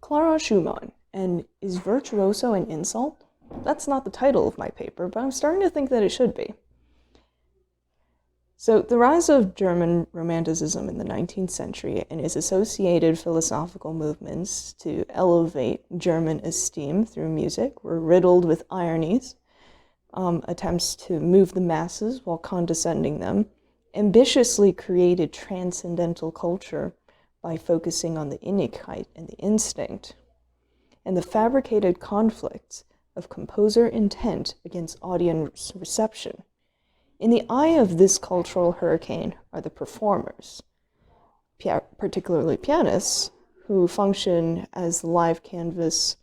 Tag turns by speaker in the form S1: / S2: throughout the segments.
S1: Clara Schumann, and is virtuoso an insult? That's not the title of my paper, but I'm starting to think that it should be. So, the rise of German Romanticism in the 19th century and its associated philosophical movements to elevate German esteem through music were riddled with ironies, attempts to move the masses while condescending them, ambitiously created transcendental culture by focusing on the Innigkeit and the instinct, and the fabricated conflicts of composer intent against audience reception. In the eye of this cultural hurricane are the performers, particularly pianists, who function as the live canvas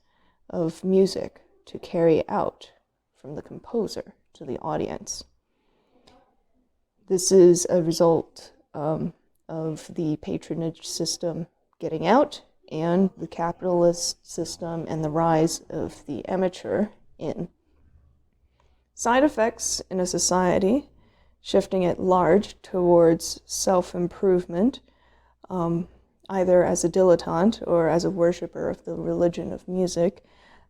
S1: of music to carry out from the composer to the audience. This is a result of the patronage system getting out and the capitalist system and the rise of the amateur in. Side effects in a society shifting at large towards self-improvement, either as a dilettante or as a worshiper of the religion of music.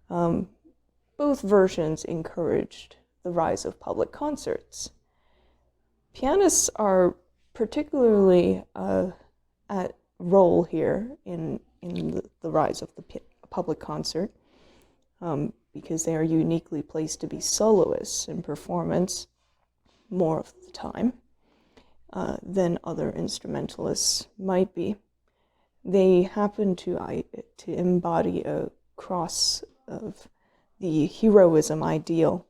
S1: Both versions encouraged the rise of public concerts. Pianists are particularly at role here in the rise of the public concert, because they are uniquely placed to be soloists in performance more of the time than other instrumentalists might be. They happen to embody a cross of the heroism ideal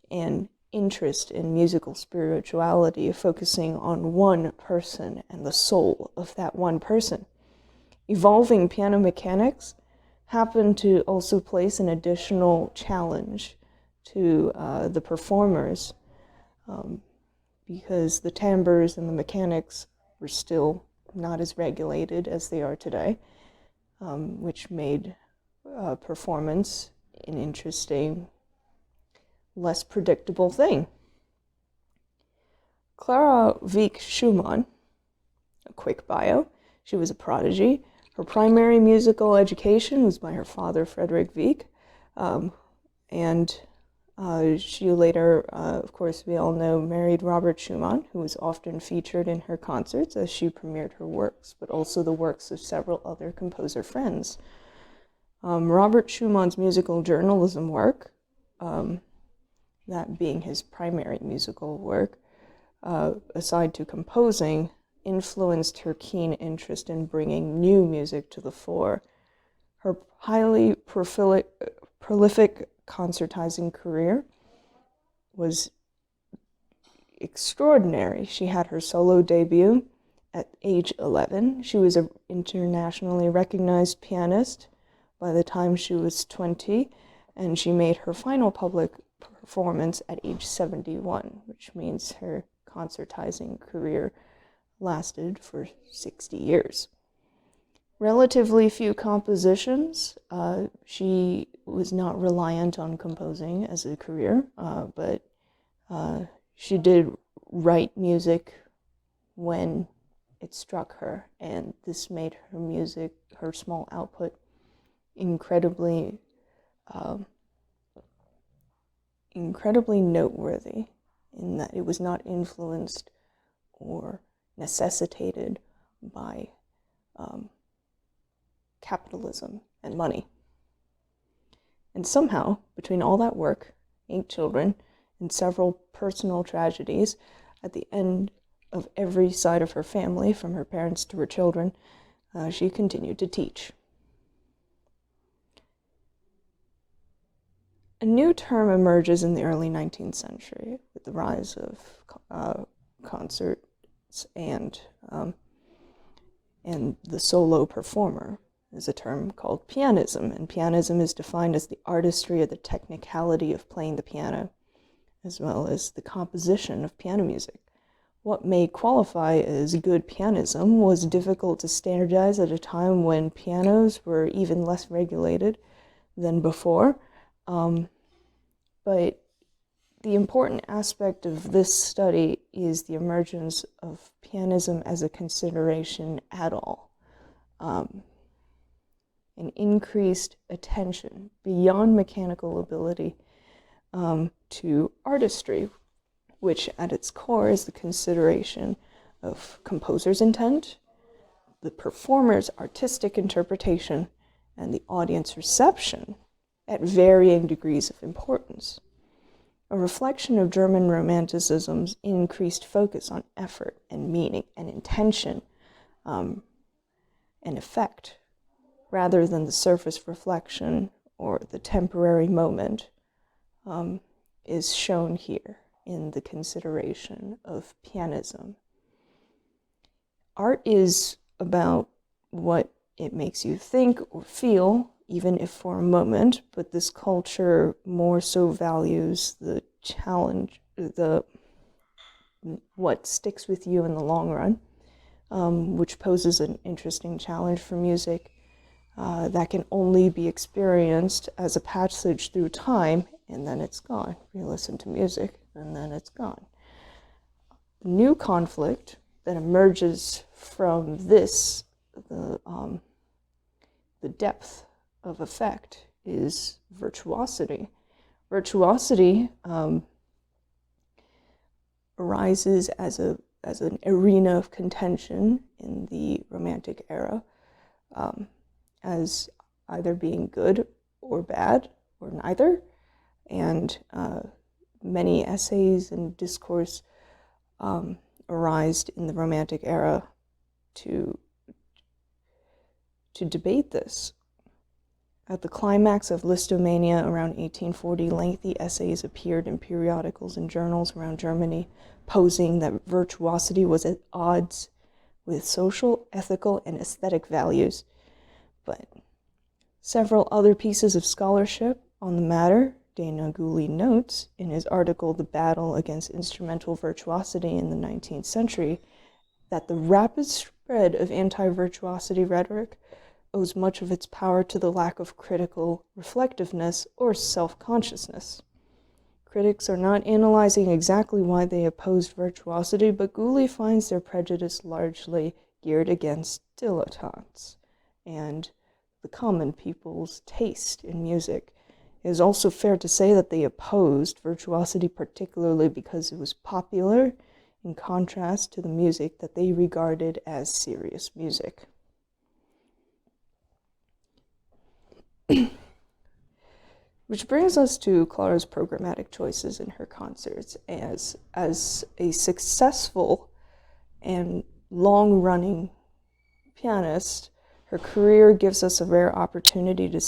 S1: and interest in musical spirituality, focusing on one person and the soul of that one person. Evolving piano mechanics happen to also place an additional challenge to the performers, because the timbres and the mechanics were still not as regulated as they are today, which made performance an interesting, less predictable thing. Clara Wieck Schumann, a quick bio. She was a prodigy. Her primary musical education was by her father, Frederick Wieck, and she later, of course, we all know, married Robert Schumann, who was often featured in her concerts as she premiered her works, but also the works of several other composer friends. Robert Schumann's musical journalism work, that being his primary musical work, aside to composing, influenced her keen interest in bringing new music to the fore. Her highly prolific concertizing career was extraordinary. She had her solo debut at age 11. She was an internationally recognized pianist by the time she was 20, and she made her final public performance at age 71, which means her concertizing career lasted for 60 years. Relatively few compositions. She was not reliant on composing as a career, but she did write music when it struck her, and this made her music, her small output, incredibly noteworthy in that it was not influenced or necessitated by capitalism and money. And somehow, between all that work, 8 children, and several personal tragedies, at the end of every side of her family, from her parents to her children, she continued to teach. A new term emerges in the early 19th century with the rise of concerts and the solo performer. Is a term called pianism, and pianism is defined as the artistry or the technicality of playing the piano, as well as the composition of piano music. What may qualify as good pianism was difficult to standardize at a time when pianos were even less regulated than before, but the important aspect of this study is the emergence of pianism as a consideration at all. an increased attention beyond mechanical ability to artistry, which at its core is the consideration of composer's intent, the performer's artistic interpretation, and the audience reception at varying degrees of importance. A reflection of German Romanticism's increased focus on effort and meaning and intention and effect, rather than the surface reflection or the temporary moment, is shown here in the consideration of pianism. Art is about what it makes you think or feel, even if for a moment, but this culture more so values the challenge, what sticks with you in the long run, which poses an interesting challenge for music that can only be experienced as a passage through time, and then it's gone. You listen to music, and then it's gone. The new conflict that emerges from this, the depth of effect, is virtuosity. Virtuosity arises as an arena of contention in the Romantic era, as either being good or bad, or neither. And many essays and discourse arised in the Romantic era to debate this. At the climax of Listomania around 1840, lengthy essays appeared in periodicals and journals around Germany, posing that virtuosity was at odds with social, ethical, and aesthetic values. But several other pieces of scholarship on the matter, de Naguli notes in his article The Battle Against Instrumental Virtuosity in the 19th Century, that the rapid spread of anti-virtuosity rhetoric owes much of its power to the lack of critical reflectiveness or self-consciousness. Critics are not analyzing exactly why they opposed virtuosity, but Gulli finds their prejudice largely geared against dilettantes and the common people's taste in music. It is also fair to say that they opposed virtuosity particularly because it was popular, in contrast to the music that they regarded as serious music. Which brings us to Clara's programmatic choices in her concerts. As a successful and long-running pianist, her career gives us a rare opportunity to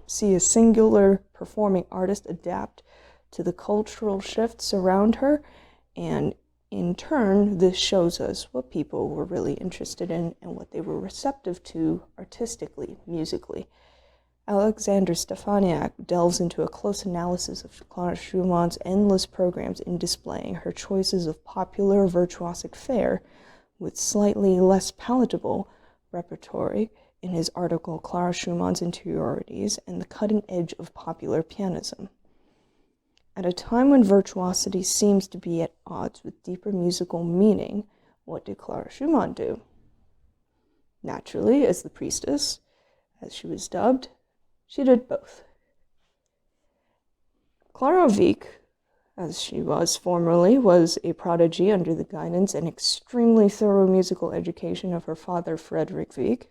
S1: see a singular performing artist adapt to the cultural shifts around her, and in turn, this shows us what people were really interested in and what they were receptive to artistically, musically. Alexander Stefaniak delves into a close analysis of Clara Schumann's endless programs in displaying her choices of popular virtuosic fare with slightly less palatable repertory in his article Clara Schumann's Interiorities and the Cutting Edge of Popular Pianism. At a time when virtuosity seems to be at odds with deeper musical meaning, what did Clara Schumann do? Naturally, as the priestess, as she was dubbed, she did both. Clara Wieck, as she was formerly, was a prodigy under the guidance and extremely thorough musical education of her father, Frederick Wieck.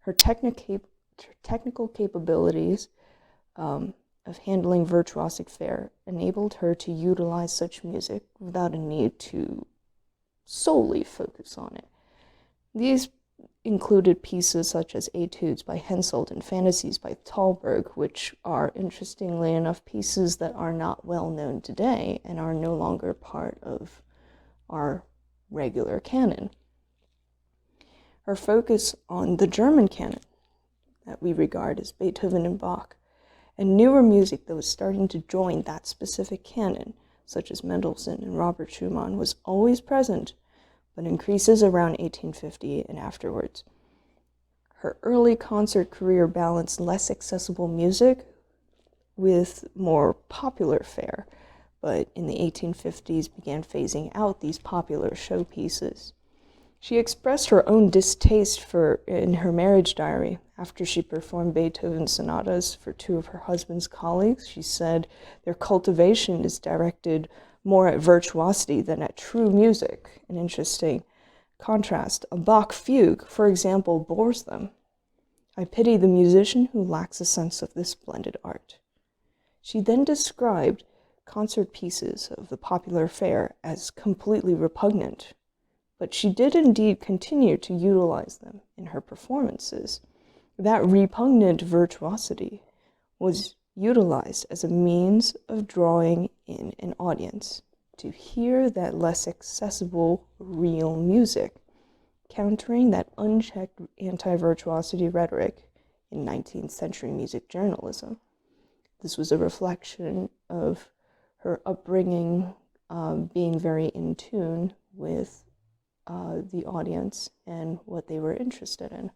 S1: Her technical capabilities of handling virtuosic fare enabled her to utilize such music without a need to solely focus on it. These included pieces such as Etudes by Henselt and Fantasies by Thalberg, which are, interestingly enough, pieces that are not well known today and are no longer part of our regular canon. Her focus on the German canon that we regard as Beethoven and Bach, and newer music that was starting to join that specific canon, such as Mendelssohn and Robert Schumann, was always present, but increases around 1850 and afterwards. Her early concert career balanced less accessible music with more popular fare, but in the 1850s began phasing out these popular showpieces. She expressed her own distaste in her marriage diary After she performed Beethoven's sonatas for two of her husband's colleagues, she said, "Their cultivation is directed more at virtuosity than at true music." An interesting contrast. A Bach fugue, for example, bores them. "I pity the musician who lacks a sense of this splendid art." She then described concert pieces of the popular fare as completely repugnant, but she did indeed continue to utilize them in her performances. That repugnant virtuosity was utilized as a means of drawing in an audience to hear that less accessible real music, countering that unchecked anti-virtuosity rhetoric in 19th century music journalism. This was a reflection of her upbringing, being very in tune with the audience and what they were interested in.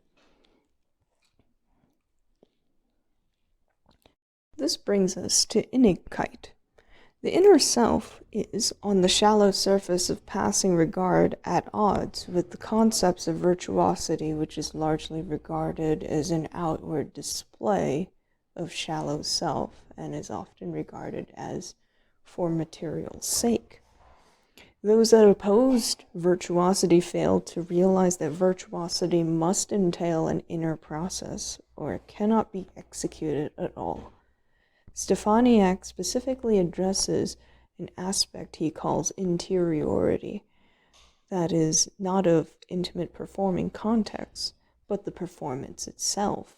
S1: This brings us to Innigkeit. The inner self is on the shallow surface of passing regard at odds with the concepts of virtuosity, which is largely regarded as an outward display of shallow self and is often regarded as for material sake. Those that opposed virtuosity failed to realize that virtuosity must entail an inner process or it cannot be executed at all. Stefaniak specifically addresses an aspect he calls interiority, that is, not of intimate performing context, but the performance itself.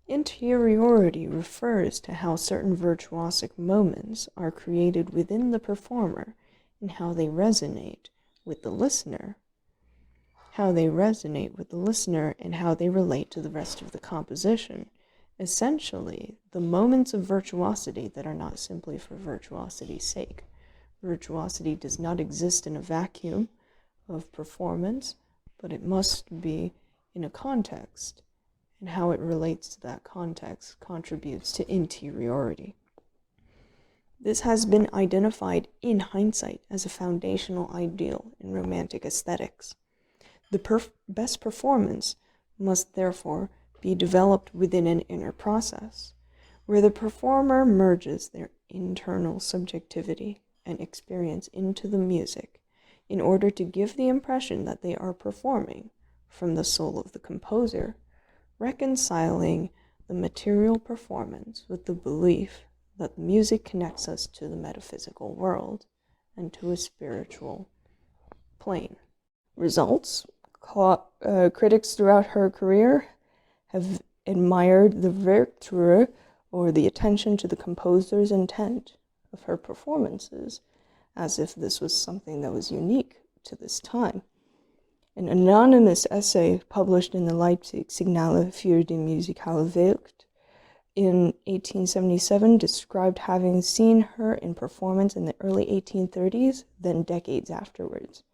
S1: Interiority refers to how certain virtuosic moments are created within the performer and how they resonate with the listener. And how they relate to the rest of the composition. Essentially, the moments of virtuosity that are not simply for virtuosity's sake. Virtuosity does not exist in a vacuum of performance, but it must be in a context, and how it relates to that context contributes to interiority. This has been identified in hindsight as a foundational ideal in Romantic aesthetics. The best performance must therefore be developed within an inner process, where the performer merges their internal subjectivity and experience into the music in order to give the impression that they are performing from the soul of the composer, reconciling the material performance with the belief that music connects us to the metaphysical world and to a spiritual plane. Results? Critics throughout her career have admired the Virtue, or the attention to the composer's intent of her performances, as if this was something that was unique to this time. An anonymous essay published in the Leipzig Signale für die musikale Welt in 1877 described having seen her in performance in the early 1830s, then decades afterwards,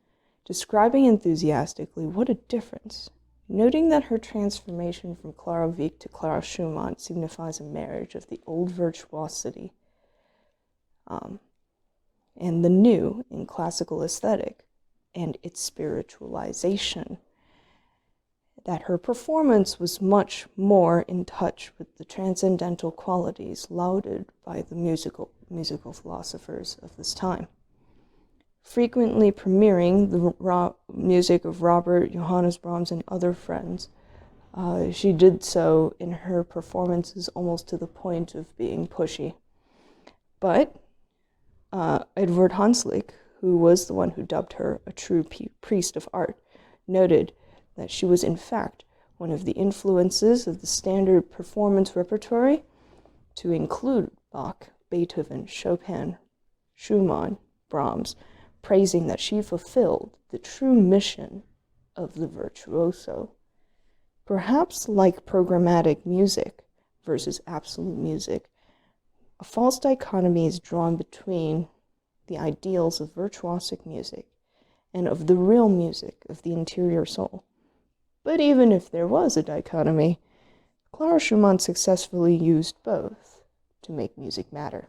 S1: describing enthusiastically what a difference, noting that her transformation from Clara Wieck to Clara Schumann signifies a marriage of the old virtuosity and the new in classical aesthetic and its spiritualization, that her performance was much more in touch with the transcendental qualities lauded by the musical philosophers of this time. Frequently premiering the music of Robert, Johannes Brahms, and other friends, she did so in her performances almost to the point of being pushy. But Edward Hanslick, who was the one who dubbed her a true priest of art, noted that she was in fact one of the influences of the standard performance repertory to include Bach, Beethoven, Chopin, Schumann, Brahms, praising that she fulfilled the true mission of the virtuoso. Perhaps like programmatic music versus absolute music, a false dichotomy is drawn between the ideals of virtuosic music and of the real music of the interior soul. But even if there was a dichotomy, Clara Schumann successfully used both to make music matter.